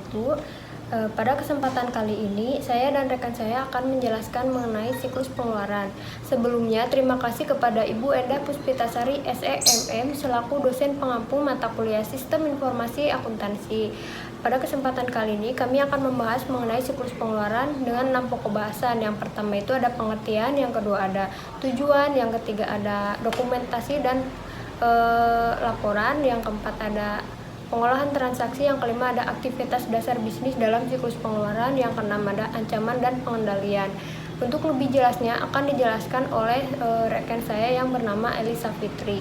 wabarakatuh. Pada kesempatan kali ini, saya dan rekan saya akan menjelaskan mengenai siklus pengeluaran. Sebelumnya, terima kasih kepada Ibu Enda Puspitasari SEMM selaku dosen pengampu mata kuliah Sistem Informasi Akuntansi. Pada kesempatan kali ini, kami akan membahas mengenai siklus pengeluaran dengan 6 pokok bahasan. Yang pertama itu ada pengertian, yang kedua ada tujuan, yang ketiga ada dokumentasi dan laporan, yang keempat ada pengolahan transaksi, yang kelima ada aktivitas dasar bisnis dalam siklus pengeluaran, yang keenam ada ancaman dan pengendalian. Untuk lebih jelasnya akan dijelaskan oleh rekan saya yang bernama Elisa Fitri.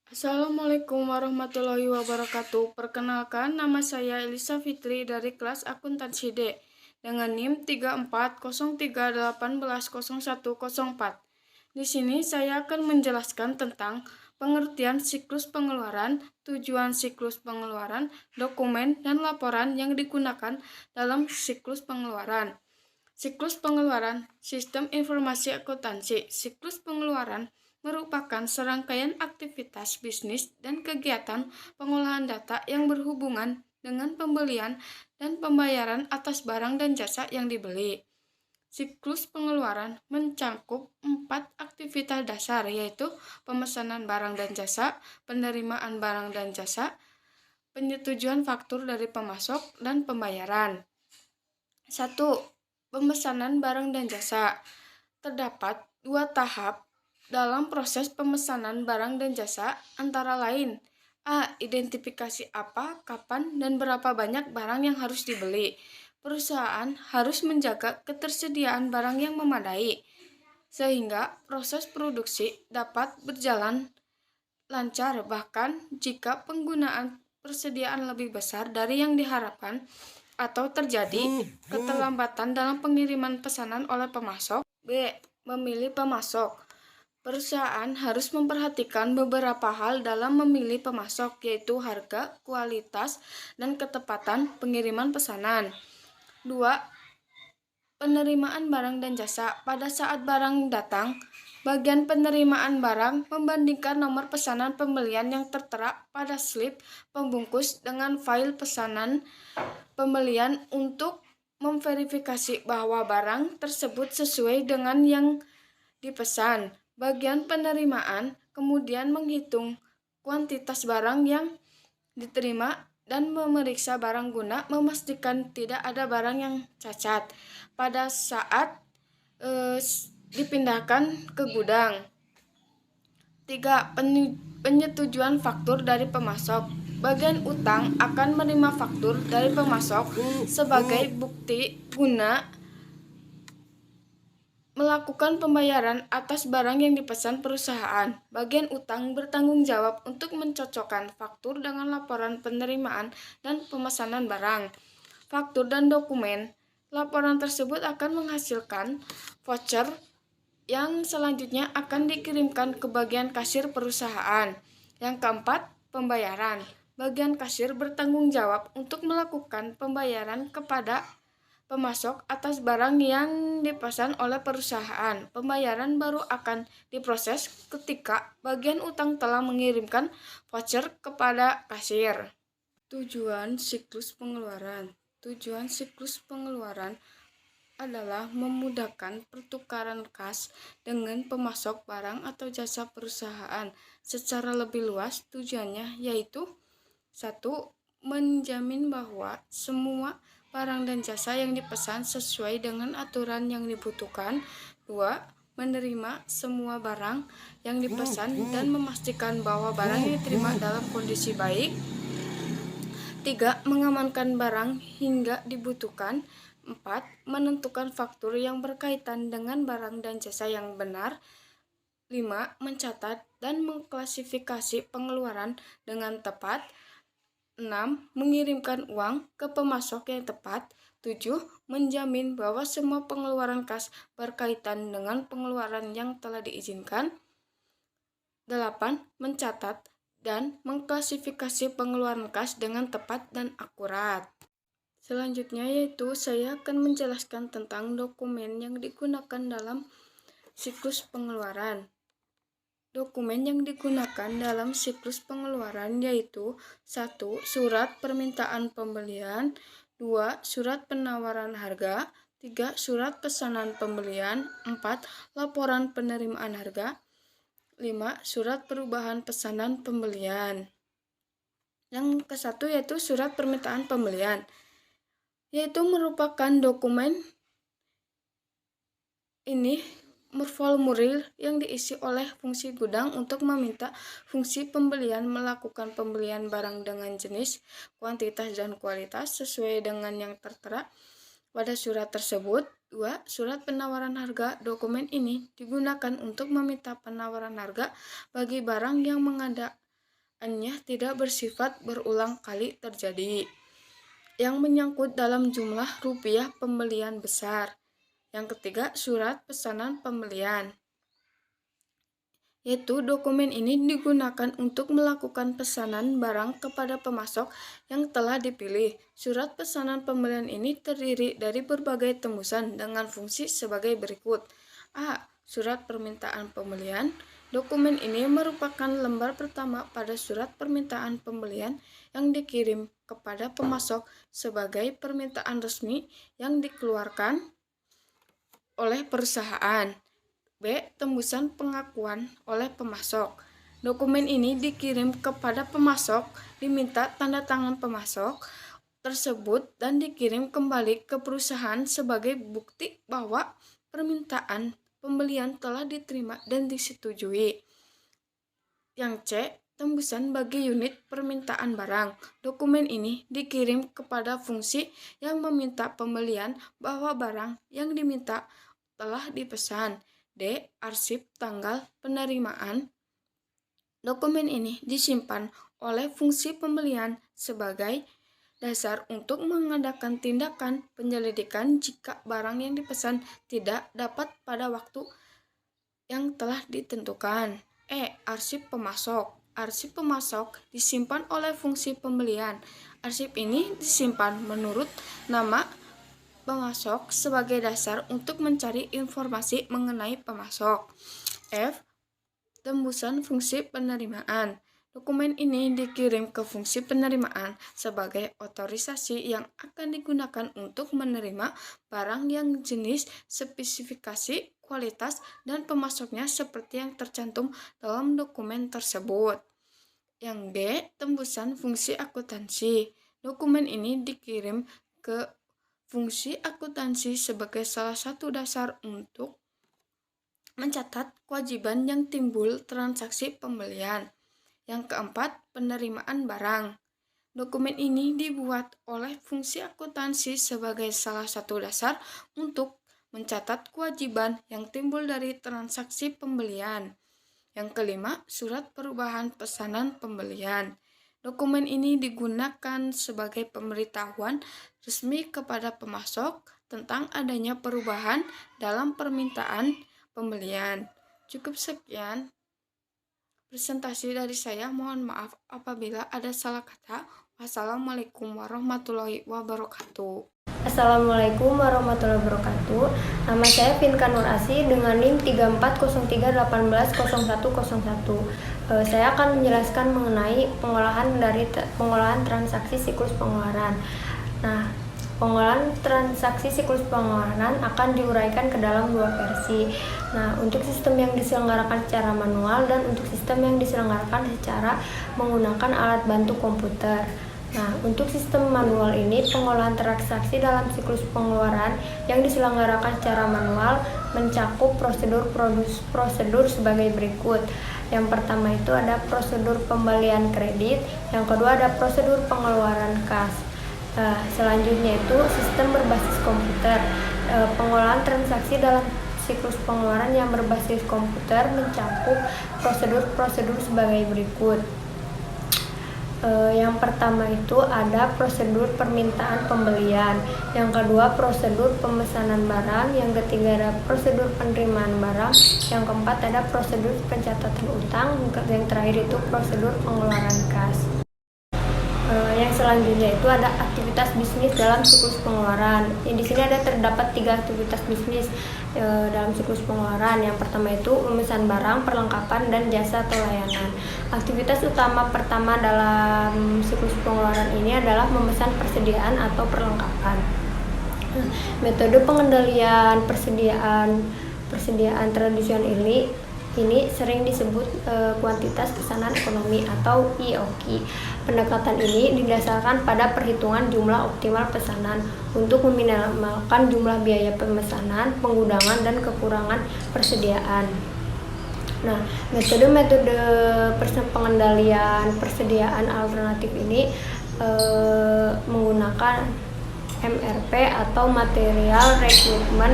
Assalamualaikum warahmatullahi wabarakatuh. Perkenalkan, nama saya Elisa Fitri dari kelas akuntansi D dengan NIM 340318110104. Di sini saya akan menjelaskan tentang pengertian siklus pengeluaran, tujuan siklus pengeluaran, dokumen, dan laporan yang digunakan dalam siklus pengeluaran. Siklus pengeluaran Sistem Informasi Akuntansi. Siklus pengeluaran merupakan serangkaian aktivitas bisnis dan kegiatan pengolahan data yang berhubungan dengan pembelian dan pembayaran atas barang dan jasa yang dibeli. Siklus pengeluaran mencakup 4 aktivitas dasar, yaitu pemesanan barang dan jasa, penerimaan barang dan jasa, penyetujuan faktur dari pemasok, dan pembayaran. 1. Pemesanan barang dan jasa. Terdapat 2 tahap dalam proses pemesanan barang dan jasa, antara lain: A. Identifikasi apa, kapan, dan berapa banyak barang yang harus dibeli. Perusahaan harus menjaga ketersediaan barang yang memadai, sehingga proses produksi dapat berjalan lancar. Bahkan jika penggunaan persediaan lebih besar dari yang diharapkan atau terjadi keterlambatan dalam pengiriman pesanan oleh pemasok. B. Memilih pemasok. Perusahaan harus memperhatikan beberapa hal dalam memilih pemasok, yaitu harga, kualitas, dan ketepatan pengiriman pesanan. 2. Penerimaan barang dan jasa. Pada saat barang datang, bagian penerimaan barang membandingkan nomor pesanan pembelian yang tertera pada slip pembungkus dengan file pesanan pembelian untuk memverifikasi bahwa barang tersebut sesuai dengan yang dipesan. Bagian penerimaan kemudian menghitung kuantitas barang yang diterima dan memeriksa barang guna memastikan tidak ada barang yang cacat pada saat dipindahkan ke gudang. 3. Penyetujuan faktur dari pemasok. Bagian utang akan menerima faktur dari pemasok sebagai bukti guna melakukan pembayaran atas barang yang dipesan perusahaan. Bagian utang bertanggung jawab untuk mencocokkan faktur dengan laporan penerimaan dan pemesanan barang. Faktur dan dokumen. Laporan tersebut akan menghasilkan voucher yang selanjutnya akan dikirimkan ke bagian kasir perusahaan. Yang keempat, pembayaran. Bagian kasir bertanggung jawab untuk melakukan pembayaran kepada pemasok atas barang yang dipesan oleh perusahaan. Pembayaran baru akan diproses ketika bagian utang telah mengirimkan voucher kepada kasir. Tujuan siklus pengeluaran. Tujuan siklus pengeluaran adalah memudahkan pertukaran kas dengan pemasok barang atau jasa perusahaan. Secara lebih luas, tujuannya yaitu: 1. Menjamin bahwa semua barang dan jasa yang dipesan sesuai dengan aturan yang dibutuhkan. 2. Menerima semua barang yang dipesan dan memastikan bahwa barang yang diterima dalam kondisi baik. 3. Mengamankan barang hingga dibutuhkan. 4. Menentukan faktur yang berkaitan dengan barang dan jasa yang benar. 5. Mencatat dan mengklasifikasi pengeluaran dengan tepat. 6. Mengirimkan uang ke pemasok yang tepat. 7. Menjamin bahwa semua pengeluaran kas berkaitan dengan pengeluaran yang telah diizinkan. 8. Mencatat dan mengklasifikasi pengeluaran kas dengan tepat dan akurat. Selanjutnya yaitu saya akan menjelaskan tentang dokumen yang digunakan dalam siklus pengeluaran. Dokumen yang digunakan dalam siklus pengeluaran yaitu 1. Surat permintaan pembelian, 2. Surat penawaran harga, 3. Surat pesanan pembelian, 4. Laporan penerimaan harga, 5. Surat perubahan pesanan pembelian. Yang ke-1 yaitu surat permintaan pembelian, yaitu merupakan dokumen ini formulir yang diisi oleh fungsi gudang untuk meminta fungsi pembelian melakukan pembelian barang dengan jenis, kuantitas, dan kualitas sesuai dengan yang tertera pada surat tersebut. 2. Surat penawaran harga. Dokumen ini digunakan untuk meminta penawaran harga bagi barang yang pengadaannya tidak bersifat berulang kali terjadi, yang menyangkut dalam jumlah rupiah pembelian besar. Yang ketiga, surat pesanan pembelian, yaitu dokumen ini digunakan untuk melakukan pesanan barang kepada pemasok yang telah dipilih. Surat pesanan pembelian ini terdiri dari berbagai tembusan dengan fungsi sebagai berikut. A. Surat permintaan pembelian. Dokumen ini merupakan lembar pertama pada surat permintaan pembelian yang dikirim kepada pemasok sebagai permintaan resmi yang dikeluarkan oleh perusahaan. B. Tembusan pengakuan oleh pemasok. Dokumen ini dikirim kepada pemasok, diminta tanda tangan pemasok tersebut dan dikirim kembali ke perusahaan sebagai bukti bahwa permintaan pembelian telah diterima dan disetujui. Yang C. Tembusan bagi unit permintaan barang. Dokumen ini dikirim kepada fungsi yang meminta pembelian bahwa barang yang diminta telah dipesan. D. Arsip tanggal penerimaan. Dokumen ini disimpan oleh fungsi pembelian sebagai dasar untuk mengadakan tindakan penyelidikan jika barang yang dipesan tidak dapat pada waktu yang telah ditentukan. E. Arsip pemasok. Arsip pemasok disimpan oleh fungsi pembelian. Arsip ini disimpan menurut nama pemasok sebagai dasar untuk mencari informasi mengenai pemasok. F. Tembusan fungsi penerimaan. Dokumen ini dikirim ke fungsi penerimaan sebagai otorisasi yang akan digunakan untuk menerima barang yang jenis, spesifikasi, kualitas, dan pemasoknya seperti yang tercantum dalam dokumen tersebut. Yang D. Tembusan fungsi akuntansi. Dokumen ini dikirim ke fungsi akuntansi sebagai salah satu dasar untuk mencatat kewajiban yang timbul transaksi pembelian. Yang keempat, penerimaan barang. Dokumen ini dibuat oleh fungsi akuntansi sebagai salah satu dasar untuk mencatat kewajiban yang timbul dari transaksi pembelian. Yang kelima, surat perubahan pesanan pembelian. Dokumen ini digunakan sebagai pemberitahuan resmi kepada pemasok tentang adanya perubahan dalam permintaan pembelian. Cukup sekian presentasi dari saya. Mohon maaf apabila ada salah kata. Wassalamualaikum warahmatullahi wabarakatuh. Assalamualaikum warahmatullahi wabarakatuh. Nama saya Vinka Nur Asih dengan NIM 3403180101. Saya akan menjelaskan mengenai pengolahan transaksi siklus pengeluaran. Nah, pengolahan transaksi siklus pengeluaran akan diuraikan ke dalam dua versi. Nah, untuk sistem yang diselenggarakan secara manual dan untuk sistem yang diselenggarakan secara menggunakan alat bantu komputer. Nah, untuk sistem manual ini, pengolahan transaksi dalam siklus pengeluaran yang diselenggarakan secara manual mencakup prosedur sebagai berikut. Yang pertama itu ada prosedur pembelian kredit, yang kedua ada prosedur pengeluaran kas. Selanjutnya itu sistem berbasis komputer. Pengolahan transaksi dalam siklus pengeluaran yang berbasis komputer mencakup prosedur sebagai berikut. Yang pertama itu ada prosedur permintaan pembelian, yang kedua prosedur pemesanan barang, yang ketiga ada prosedur penerimaan barang, yang keempat ada prosedur pencatatan utang, yang terakhir itu prosedur pengeluaran kas. Yang selanjutnya itu ada aktivitas bisnis dalam siklus pengeluaran. Di sini terdapat 3 aktivitas bisnis dalam siklus pengeluaran. Yang pertama itu memesan barang, perlengkapan, dan jasa atau layanan. Aktivitas utama pertama dalam siklus pengeluaran ini adalah memesan persediaan atau perlengkapan. Metode pengendalian persediaan tradisional ini sering disebut kuantitas pesanan ekonomi atau IOQ. Pendekatan ini didasarkan pada perhitungan jumlah optimal pesanan untuk meminimalkan jumlah biaya pemesanan, pengudangan, dan kekurangan persediaan. Nah, metode-metode pengendalian persediaan alternatif ini menggunakan MRP atau Material Recruitment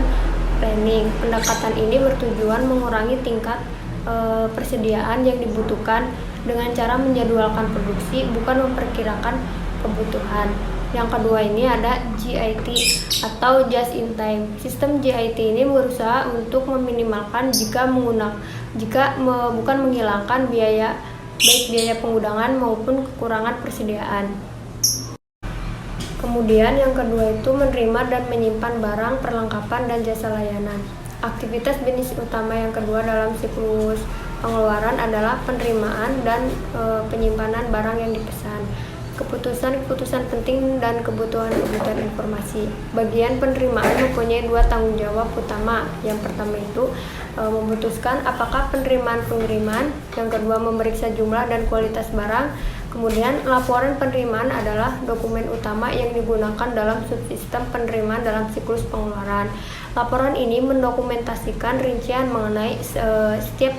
Planning. Pendekatan ini bertujuan mengurangi tingkat persediaan yang dibutuhkan dengan cara menjadwalkan produksi, bukan memperkirakan kebutuhan. Yang kedua ini ada JIT atau Just in Time. Sistem JIT ini berusaha untuk meminimalkan bukan menghilangkan biaya, baik biaya pengudangan maupun kekurangan persediaan. Kemudian yang kedua itu menerima dan menyimpan barang, perlengkapan, dan jasa layanan. Aktivitas bisnis utama yang kedua dalam siklus pengeluaran adalah penerimaan dan penyimpanan barang yang dipesan. Keputusan penting dan kebutuhan informasi. Bagian penerimaan mempunyai 2 tanggung jawab utama. Yang pertama itu memutuskan apakah pengiriman, yang kedua memeriksa jumlah dan kualitas barang. Kemudian laporan penerimaan adalah dokumen utama yang digunakan dalam subsistem penerimaan dalam siklus pengeluaran. Laporan ini mendokumentasikan rincian mengenai setiap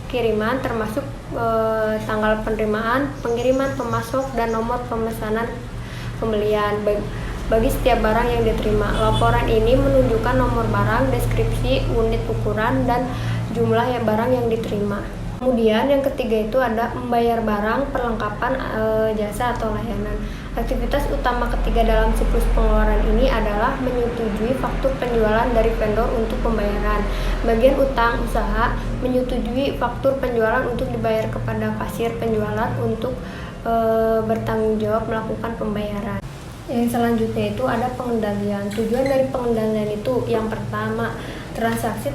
kiriman, termasuk tanggal penerimaan, pengiriman, pemasok, dan nomor pemesanan pembelian bagi setiap barang yang diterima. Laporan ini menunjukkan nomor barang, deskripsi, unit ukuran, dan jumlah barang yang diterima. Kemudian yang ketiga itu ada membayar barang, perlengkapan, jasa atau layanan. Aktivitas utama ketiga dalam siklus pengeluaran ini adalah menyetujui faktur penjualan dari vendor untuk pembayaran. Bagian utang usaha menyetujui faktur penjualan untuk dibayar kepada kasir penjualan untuk bertanggung jawab melakukan pembayaran. Yang selanjutnya itu ada pengendalian. Tujuan dari pengendalian itu yang pertama, transaksi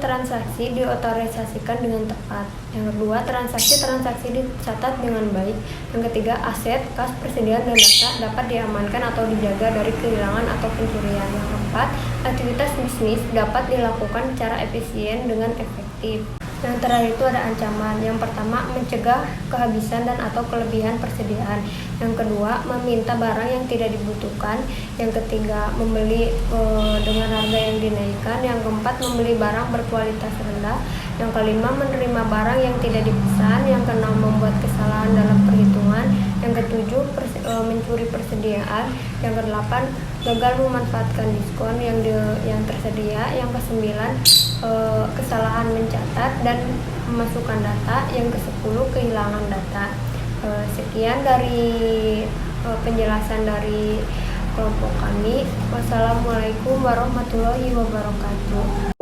diotorisasikan dengan tepat. Yang kedua, transaksi dicatat dengan baik. Yang ketiga, aset, kas, persediaan, dan data dapat diamankan atau dijaga dari kehilangan atau pencurian. Yang keempat, aktivitas bisnis dapat dilakukan secara efisien dengan efektif. Yang terakhir itu ada ancaman. Yang pertama, mencegah kehabisan dan atau kelebihan persediaan. Yang kedua, meminta barang yang tidak dibutuhkan. Yang ketiga, membeli dengan harga yang dinaikkan. Yang keempat, membeli barang berkualitas rendah. Yang kelima, menerima barang yang tidak dipesan. Yang keenam, membuat kesalahan dalam perhitungan. Yang ketujuh, mencuri persediaan. Yang kedelapan, gagal memanfaatkan diskon yang tersedia. Yang kesembilan, kesalahan mencatat dan memasukkan data. Yang ke-10, kehilangan data. Sekian dari penjelasan dari kelompok kami. Wassalamualaikum warahmatullahi wabarakatuh.